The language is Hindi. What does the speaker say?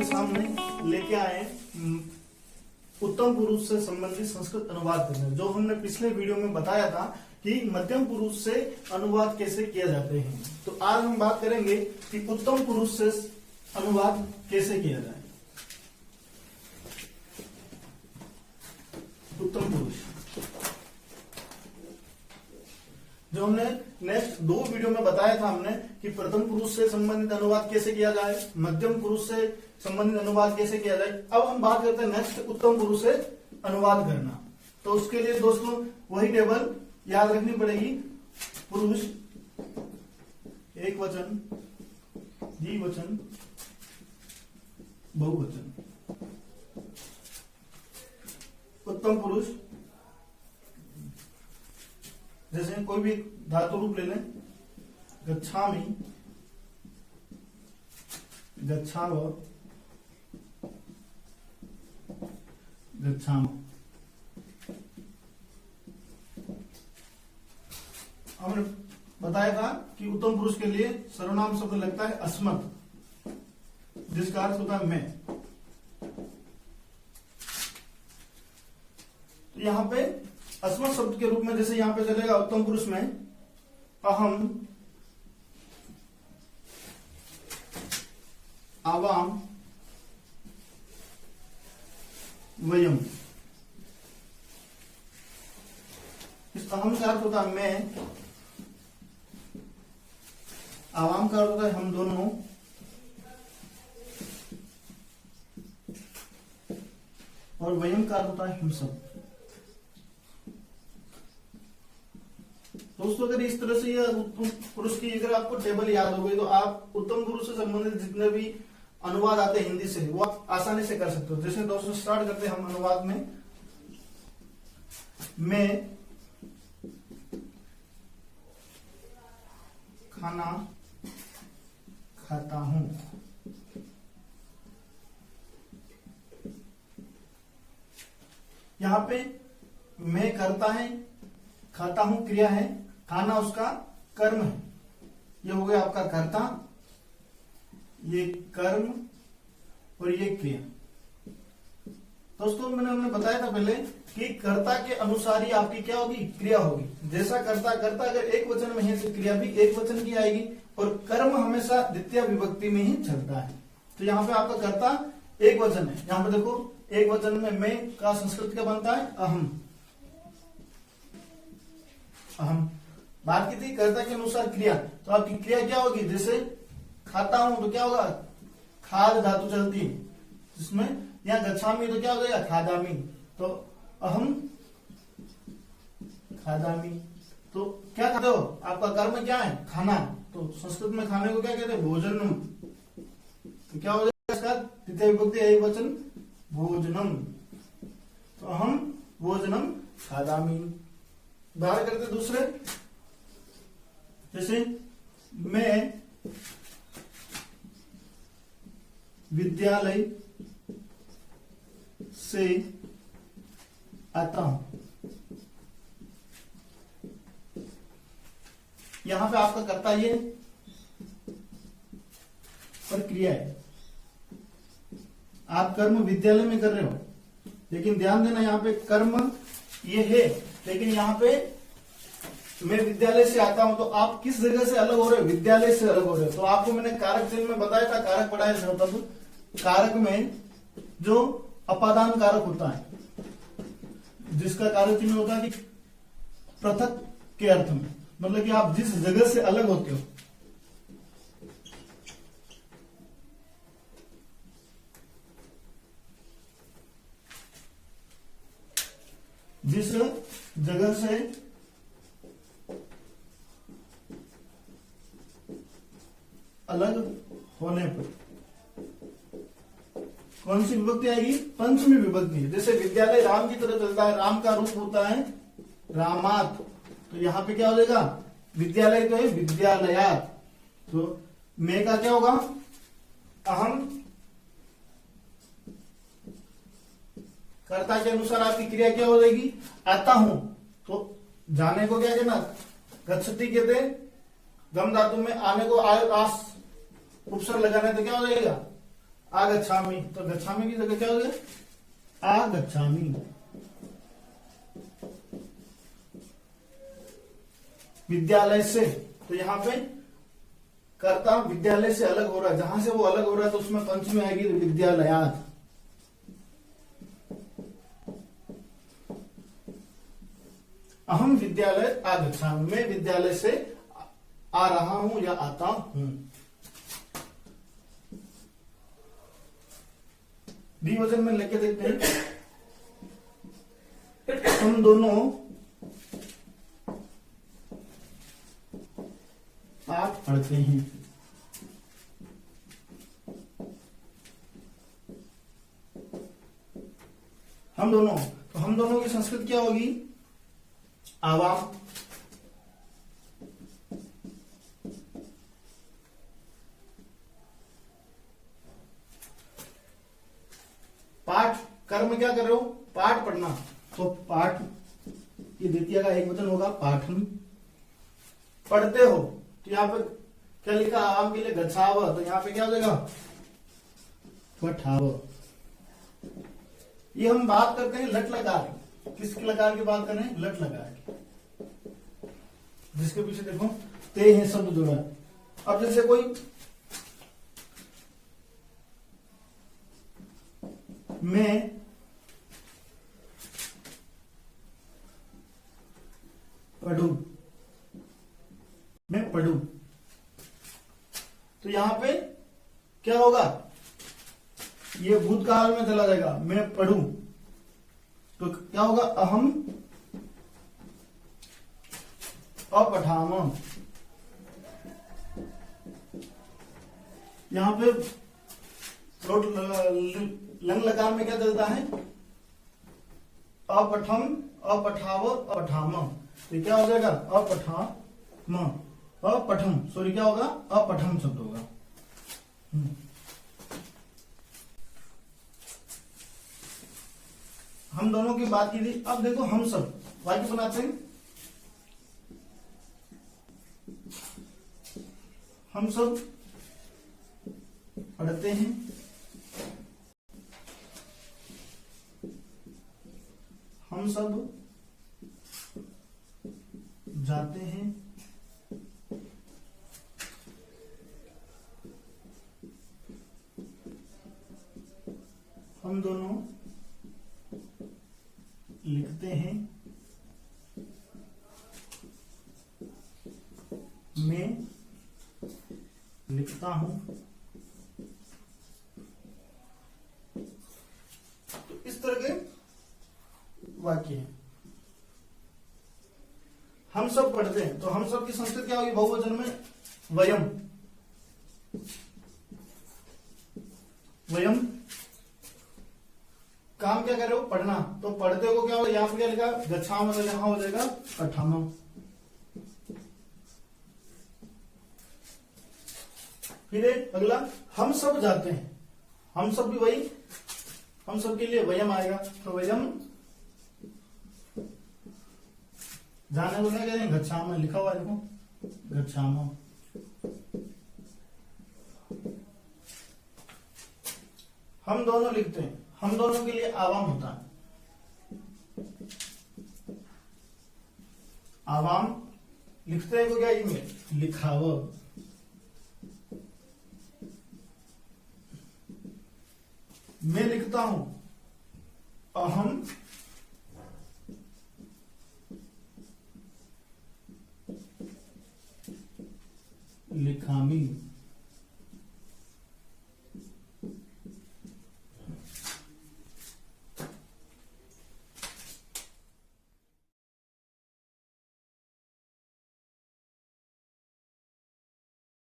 आपके सामने लेके आए उत्तम पुरुष से संबंधित संस्कृत अनुवाद करना, जो हमने पिछले वीडियो में बताया था कि मध्यम पुरुष से अनुवाद कैसे किए जाते हैं। तो आज हम बात करेंगे कि उत्तम पुरुष से अनुवाद कैसे किया जाए। उत्तम पुरुष जो हमने नेक्स्ट 2 वीडियो में बताया था हमने कि प्रथम पुरुष से संबंधित अनुवाद कैसे किया जाए, मध्यम पुरुष से संबंधित अनुवाद कैसे किया जाए। अब हम बात करते हैं नेक्स्ट उत्तम पुरुष से अनुवाद करना। तो उसके लिए दोस्तों वही टेबल याद रखनी पड़ेगी। पुरुष एक वचन, द्विवचन, बहुवचन। उत्तम पुरुष जैसे कोई भी धातु रूप ले लें, गच्छामि, गच्छाव, गच्छाम। हमने बताया था कि उत्तम पुरुष के लिए सर्वनाम शब्द लगता है अस्मत्, जिसका अर्थ होता है मैं। तो यहां पे अस्मत् शब्द के रूप में जैसे यहां पे चलेगा उत्तम पुरुष में अहम, आवाम, वयम। इस अहम का अर्थ होता है मैं, आवाम का अर्थ होता है हम दोनों, और वयम का अर्थ होता है हम सब। दोस्तों अगर इस तरह से यह उत्तम पुरुष की अगर आपको टेबल याद हो गई तो आप उत्तम पुरुष से संबंधित जितने भी अनुवाद आते हैं हिंदी से वो आप आसानी से कर सकते हो। जैसे दोस्तों स्टार्ट करते हैं हम अनुवाद में। मैं खाना खाता हूं। यहां पे मैं करता है, खाता हूं क्रिया है, खाना उसका कर्म है। ये हो गया आपका कर्ता, ये कर्म और ये क्रिया। दोस्तों हमने बताया था पहले कि कर्ता के अनुसार ही आपकी क्या होगी, क्रिया होगी। जैसा कर्ता करता अगर एक वचन में है तो क्रिया भी एक वचन की आएगी, और कर्म हमेशा द्वितीय विभक्ति में ही चलता है। तो यहाँ पे आपका कर्ता एक वचन है। यहाँ पे देखो एक वचन में मैं का संस्कृत क्या बनता है, अहम। अहम बात की थी कर्ता के अनुसार क्रिया, तो आपकी क्रिया क्या होगी, जैसे खाता हूं तो क्या होगा, खाद धातु चलती है जिसमें, यहाँ गच्छामि तो क्या हो जाएगा, खादामी। तो अहम खादामी, तो क्या खाते हो, आपका कर्म क्या है, खाना। तो संस्कृत में खाने को क्या कहते हैं, भोजनम। तो क्या हो जाएगा इसका तृतीय विभक्ति एक वचन, भोजनम। तो अहम भोजनम खादामी। बाहर करते दूसरे, जैसे मैं विद्यालय से आता हूं। यहां पे आपका कर्ता ये और क्रिया है। आप कर्म विद्यालय में कर रहे हो, लेकिन ध्यान देना यहां पे कर्म ये है, लेकिन यहां पे मैं विद्यालय से आता हूं। तो आप किस जगह से अलग हो रहे हो, विद्यालय से अलग हो रहे हो। तो आपको मैंने कारक चिन्ह में बताया था, कारक पढ़ाया था तब, कारक में जो अपादान कारक होता है, जिसका कारक चिन्ह होता है कि पृथक के अर्थ में, मतलब कि आप जिस जगह से अलग होते हो। जिस जगह से अलग होने पर कौन सी विभक्ति आएगी, पंचमी विभक्ति। जैसे विद्यालय राम की तरह चलता है, राम का रूप होता है रामात। तो यहां पे क्या हो जाएगा, विद्यालय तो है विद्यालयात। तो मैं का क्या होगा, अहम। कर्ता के अनुसार आपकी क्रिया क्या हो जाएगी, आता हूं। तो जाने को क्या कहना, गच्छति कहते हैं। गम धातु में आने को आस उपसर्ग लगाने तो क्या हो जाएगा, आगच्छामि, तो गच्छामि की जगह क्या हो गया आगच्छामि। विद्यालय से, तो यहाँ पे कर्ता विद्यालय से अलग हो रहा है, जहां से वो अलग हो रहा है तो उसमें पंचमी आएगी विद्यालयात। अहम विद्यालय आगच्छामि, मैं विद्यालय से आ रहा हूं या आता हूं। द्विवचन में लेके देखते हैं। हम दोनों पाठ पढ़ते हैं। हम दोनों, तो हम दोनों की संस्कृत क्या होगी आवाम। पाठ, कर्म क्या कर रहे हो पाठ पढ़ना, तो पाठ ये द्वितीय का एक वचन होगा पाठम। पढ़ते हो, तो यहाँ पे क्या लिखा आवाम के लिए गच्छाव, तो यहाँ पे क्या हो जाएगा पठाव। ये हम बात करते हैं लट लकार की। किस लकार की बात कर रहे हैं लट लकार की, जिसके पीछे देखो ते हैं शब्द जुड़ा। अब जैसे कोई मैं पढ़ू, मैं पढ़ू, तो यहां पे क्या होगा ये भूतकाल में चला जाएगा। मैं पढ़ू तो क्या होगा अहम अपठाम। यहां पे लोट लंग लकार में क्या चलता है अपठम अपठाव अपठाम, तो क्या हो जाएगा अपठाम अपठम, सॉरी क्या होगा अपठम शब्द होगा। हम दोनों की बात की थी। अब देखो हम सब वाक्य बनाते हैं। हम सब पढ़ते हैं, हम सब जाते हैं, हम दोनों लिखते हैं, मैं लिखता हूं। तो इस तरह के वाक्य हैं। हम सब पढ़ते हैं, तो हम सब की संस्कृत क्या होगी बहुवचन में वयम। वयम काम क्या कर रहे हो पढ़ना, तो पढ़ते को क्या होगा यहां पर क्या लिखा गच्छाम, तो यहां हो जाएगा पठाम। फिर अगला हम सब जाते हैं, हम सब भी वही, हम सब के लिए वयम आएगा, तो वयम जाने को क्या कह रहे हैं गच्छाम, लिखा हुआ है देखो गच्छाम। हम दोनों लिखते हैं, हम दोनों के लिए आवाम होता है। आवाम लिखते हैं को क्या इसमें लिखाव। मैं लिखता हूं अहम लिखामी।